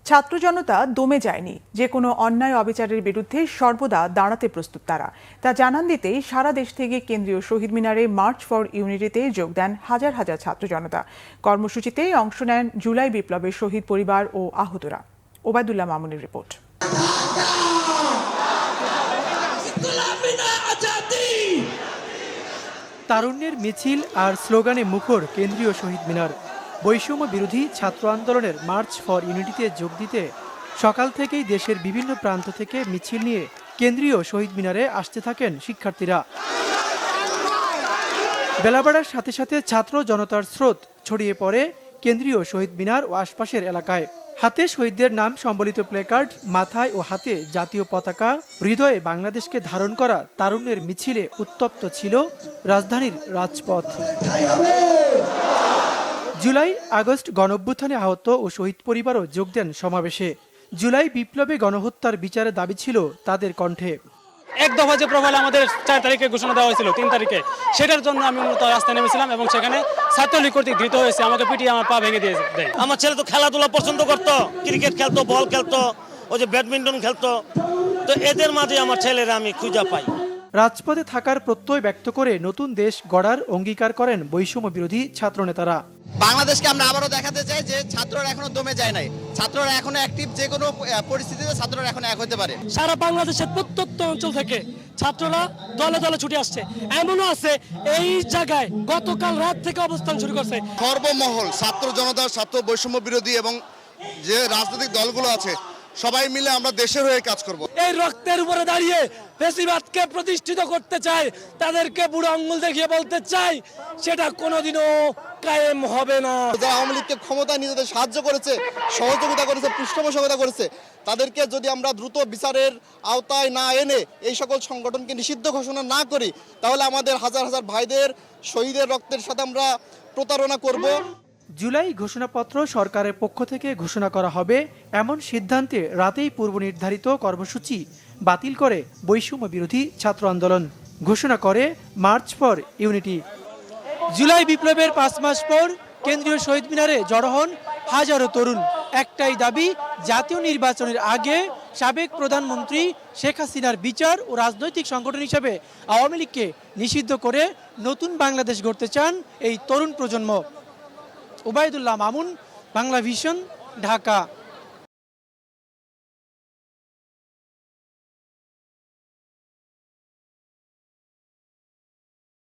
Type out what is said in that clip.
ছাত্র জনতা দমে যায়নি, যে কোনো অন্যায় অবিচারের বিরুদ্ধে সর্বদা দাঁড়াতে প্রস্তুত তারা। তা জানান দিতেই সারা দেশ থেকে কেন্দ্রীয় শহীদ মিনারে মার্চ ফর ইউনিটিতে যোগ দেন হাজার হাজার ছাত্র জনতা। কর্মসূচিতে অংশ নেন জুলাই বিপ্লবের শহীদ পরিবার ও আহতরা। ওবায়দুল্লাহ মামুনের রিপোর্ট। তারুণ্যের মিছিল আর স্লোগানে মুখর কেন্দ্রীয় শহীদ মিনার। বৈষম্য বিরোধী ছাত্র আন্দোলনের মার্চ ফর ইউনিটিতে যোগ দিতে সকাল থেকেই দেশের বিভিন্ন প্রান্ত থেকে মিছিল নিয়ে কেন্দ্রীয় শহীদ মিনারে আসতে থাকেন শিক্ষার্থীরা। বেলা বাড়ার সাথে সাথে ছাত্র জনতার স্রোত ছড়িয়ে পড়ে কেন্দ্রীয় শহীদ মিনার ও আশপাশের এলাকায়। হাতে শহীদদের নাম সম্বলিত প্লেকার্ড, মাথায় ও হাতে জাতীয় পতাকা, হৃদয়ে বাংলাদেশকে ধারণ করা তারুণ্যের মিছিলে উত্তপ্ত ছিল রাজধানীর রাজপথ। জুলাই আগস্ট গণঅভ্যুত্থানে আহত ও শহীদ পরিবারও যোগ দেন সমাবেশে। জুলাই বিপ্লবে গণহত্যার বিচারের দাবি ছিল তাদের কণ্ঠে। এক দফা যে প্রোফাইল আমাদের 4 তারিখে ঘোষণা দেওয়া হয়েছিল, 3 তারিখে, সেটার জন্য আমি মূলত রাস্তায় নেমেছিলাম এবং সেখানে ছাত্রলীগ কর্তৃক ধৃত হয়েছে, আমাকে পিটিয়ে আমার পা ভেঙে দিয়ে দেয়। আমার ছেলে তো খেলাধুলা পছন্দ করতো, ক্রিকেট খেলতো, বল খেলতো, ওই যে ব্যাডমিন্টন খেলতো, তো এদের মাঝে আমার ছেলেরা আমি খুঁজে পাই। রাজপথে থাকার প্রত্যয় ব্যক্ত করে নতুন দেশ গড়ার অঙ্গীকার করেন বৈষম্য বিরোধী ছাত্রনেতারা। বাংলাদেশকে আমরা আবারও দেখাতে চাই যে ছাত্ররা এখনো দমে যায় নাই, ছাত্ররা এখনো অ্যাক্টিভ, যে কোনো পরিস্থিতিতে ছাত্ররা এখন এক হতে পারে। সারা বাংলাদেশের প্রত্যন্ত অঞ্চল থেকে ছাত্ররা দলে দলে ছুটে আসছে, এমনও আছে এই জায়গায় গতকাল রাত থেকে অবস্থান শুরু করছে। সর্বমহল ছাত্র জনতা, ছাত্র বৈষম্য বিরোধী এবং যে রাজনৈতিক দলগুলো আছে সবাই মিলে আমরা দেশের হয়ে কাজ করব। এই রক্তের উপরে দাঁড়িয়ে ফ্যাসিবাদকে প্রতিষ্ঠিত করতে চাই, তাদেরকে বুড়ো আঙ্গুল দেখিয়ে বলতে চাই সেটা কোনোদিনও কায়েম হবে না। যারা আওয়ামী লীগকে ক্ষমতায় নিতে সাহায্য করেছে, সহযোগিতা করেছে, পৃষ্ঠপোষকতা করেছে, তাদেরকে যদি আমরা দ্রুত বিচারের আওতায় না এনে এই সকল সংগঠনকে নিষিদ্ধ ঘোষণা না করি, তাহলে আমাদের হাজার হাজার ভাইদের শহীদের রক্তের সাথে আমরা প্রতারণা করব। জুলাই ঘোষণাপত্র সরকারের পক্ষ থেকে ঘোষণা করা হবে এমন সিদ্ধান্তে রাতেই পূর্ব নির্ধারিত কর্মসূচি বাতিল করে বৈষম্য বিরোধী ছাত্র আন্দোলন। ঘোষণা করে মার্চ ফর ইউনিটি। জুলাই বিপ্লবের 5 মাস পর কেন্দ্রীয় শহীদ মিনারে জড়ো হন হাজারো তরুণ। একটাই দাবি, জাতীয় নির্বাচনের আগে সাবেক প্রধানমন্ত্রী শেখ হাসিনার বিচার ও রাজনৈতিক সংগঠন হিসেবে আওয়ামী লীগকে নিষিদ্ধ করে নতুন বাংলাদেশ গড়তে চান এই তরুণ প্রজন্ম। ওবায়দুল্লাহ মামুন, বাংলা ভিশন, ঢাকা।